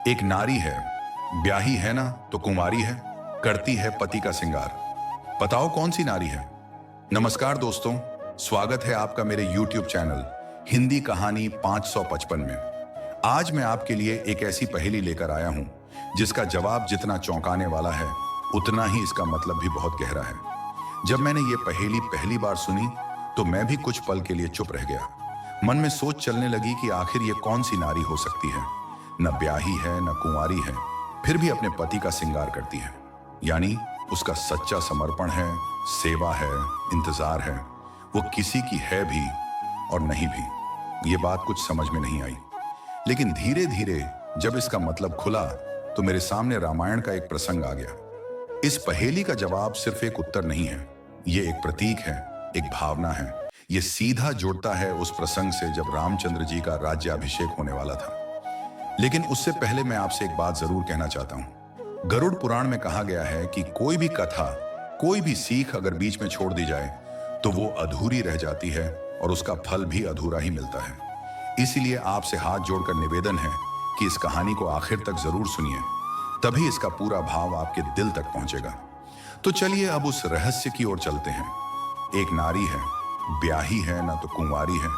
एक नारी है, ब्याही है ना तो कुंवारी है, करती है पति का श्रृंगार। बताओ कौन सी नारी है। नमस्कार दोस्तों, स्वागत है आपका मेरे YouTube चैनल हिंदी कहानी 555 में। आज मैं आपके लिए एक ऐसी पहेली लेकर आया हूं जिसका जवाब जितना चौंकाने वाला है उतना ही इसका मतलब भी बहुत गहरा है। जब मैंने ये पहेली पहली बार सुनी तो मैं भी कुछ पल के लिए चुप रह गया। मन में सोच चलने लगी कि आखिर ये कौन सी नारी हो सकती है, न ब्याही है न कुंवारी है, फिर भी अपने पति का श्रृंगार करती है। यानी उसका सच्चा समर्पण है, सेवा है, इंतजार है, वो किसी की है भी और नहीं भी। ये बात कुछ समझ में नहीं आई, लेकिन धीरे धीरे जब इसका मतलब खुला तो मेरे सामने रामायण का एक प्रसंग आ गया। इस पहेली का जवाब सिर्फ एक उत्तर नहीं है, ये एक प्रतीक है, एक भावना है। ये सीधा जुड़ता है उस प्रसंग से जब रामचंद्र जी का राज्याभिषेक होने वाला था। लेकिन उससे पहले मैं आपसे एक बात जरूर कहना चाहता हूं। गरुड़ पुराण में कहा गया है कि कोई भी कथा, कोई भी सीख अगर बीच में छोड़ दी जाए तो वो अधूरी रह जाती है और उसका फल भी अधूरा ही मिलता है। इसीलिए आपसे हाथ जोड़कर निवेदन है कि इस कहानी को आखिर तक जरूर सुनिए, तभी इसका पूरा भाव आपके दिल तक पहुंचेगा। तो चलिए अब उस रहस्य की ओर चलते हैं। एक नारी है, ब्याही है ना तो कुंवारी है,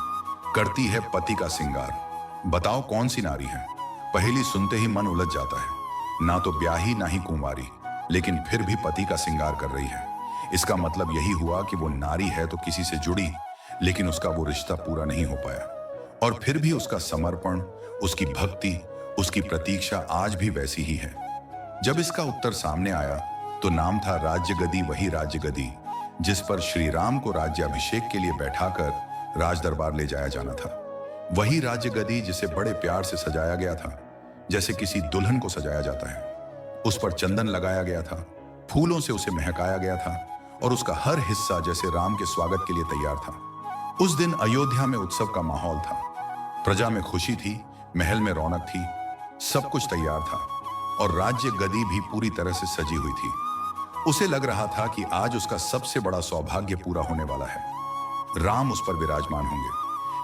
करती है पति का श्रृंगार। बताओ कौन सी नारी है। पहेली सुनते ही मन उलझ जाता है। ना तो ब्याही ना ही कुंवारी, लेकिन फिर भी पति का श्रृंगार कर रही है। इसका मतलब यही हुआ कि वो नारी है तो किसी से जुड़ी, लेकिन उसका वो रिश्ता पूरा नहीं हो पाया। और फिर भी उसका समर्पण, उसकी भक्ति, उसकी प्रतीक्षा आज भी वैसी ही है। जब इसका उत्तर सामने आया तो नाम था राज्य गदी, वही राज्य गदी जिस पर श्री राम को राज्याभिषेक के लिए बैठाकर राज दरबार ले जाया जाना था। वही राज्य गदी जिसे बड़े प्यार से सजाया गया था, जैसे किसी दुल्हन को सजाया जाता है। उस पर चंदन लगाया गया था, फूलों से उसे महकाया गया था और उसका हर हिस्सा जैसे राम के स्वागत के लिए तैयार था। उस दिन अयोध्या में उत्सव का माहौल था। प्रजा में खुशी थी, महल में रौनक थी, सब कुछ तैयार था और राज्य गदी भी पूरी तरह से सजी हुई थी। उसे लग रहा था कि आज उसका सबसे बड़ा सौभाग्य पूरा होने वाला है। राम उस पर विराजमान होंगे।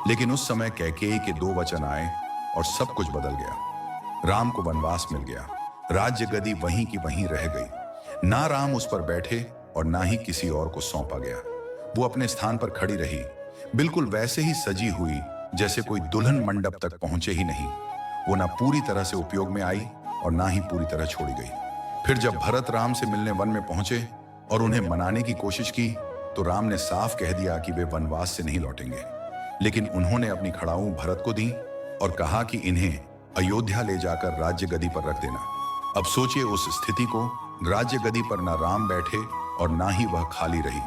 लेकिन उस समय कैकेयी के 2 वचन आए और सब कुछ बदल गया। राम को वनवास मिल गया, राज्य गदी वहीं की वहीं रह गई। ना राम उस पर बैठे और ना ही किसी और को सौंपा गया। वो अपने स्थान पर खड़ी रही, बिल्कुल वैसे ही सजी हुई जैसे कोई दुल्हन मंडप तक पहुंचे ही नहीं। वो ना पूरी तरह से उपयोग में आई और ना ही पूरी तरह छोड़ी गई। फिर जब भरत राम से मिलने वन में पहुंचे और उन्हें मनाने की कोशिश की तो राम ने साफ कह दिया कि वे वनवास से नहीं लौटेंगे। लेकिन उन्होंने अपनी खड़ाऊं भरत को दी और कहा कि इन्हें अयोध्या ले जाकर राज्य गदी पर रख देना। अब सोचिए उस स्थिति को, राज्य गदी पर ना राम बैठे और ना ही वह खाली रही।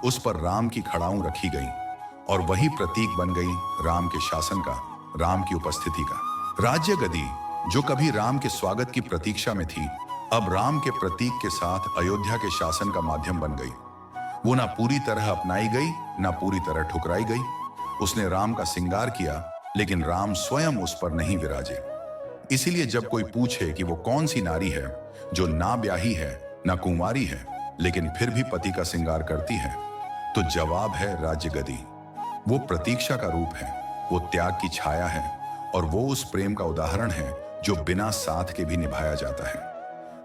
उस पर राम की खड़ाऊं रखी गई और वही प्रतीक बन गई राम के शासन का, राम की उपस्थिति का। राज्य गदी जो कभी राम के स्वागत की प्रतीक्षा में थी, अब राम के प्रतीक के साथ अयोध्या के शासन का माध्यम बन गई। वो ना पूरी तरह अपनाई गई, ना पूरी तरह ठुकराई गई। उसने राम का श्रृंगार किया, लेकिन राम स्वयं उस पर नहीं विराजे। इसीलिए जब कोई पूछे कि वो कौन सी नारी है जो ना ब्याही है ना कुंवारी है, लेकिन फिर भी पति का श्रृंगार करती है, तो जवाब है राज्य गदी। वो प्रतीक्षा का रूप है, वो त्याग की छाया है और वो उस प्रेम का उदाहरण है जो बिना साथ के भी निभाया जाता है।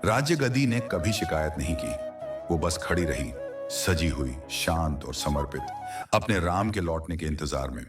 राज्य गदी ने कभी शिकायत नहीं की, वो बस खड़ी रही, सजी हुई, शांत और समर्पित, अपने राम के लौटने के इंतजार में।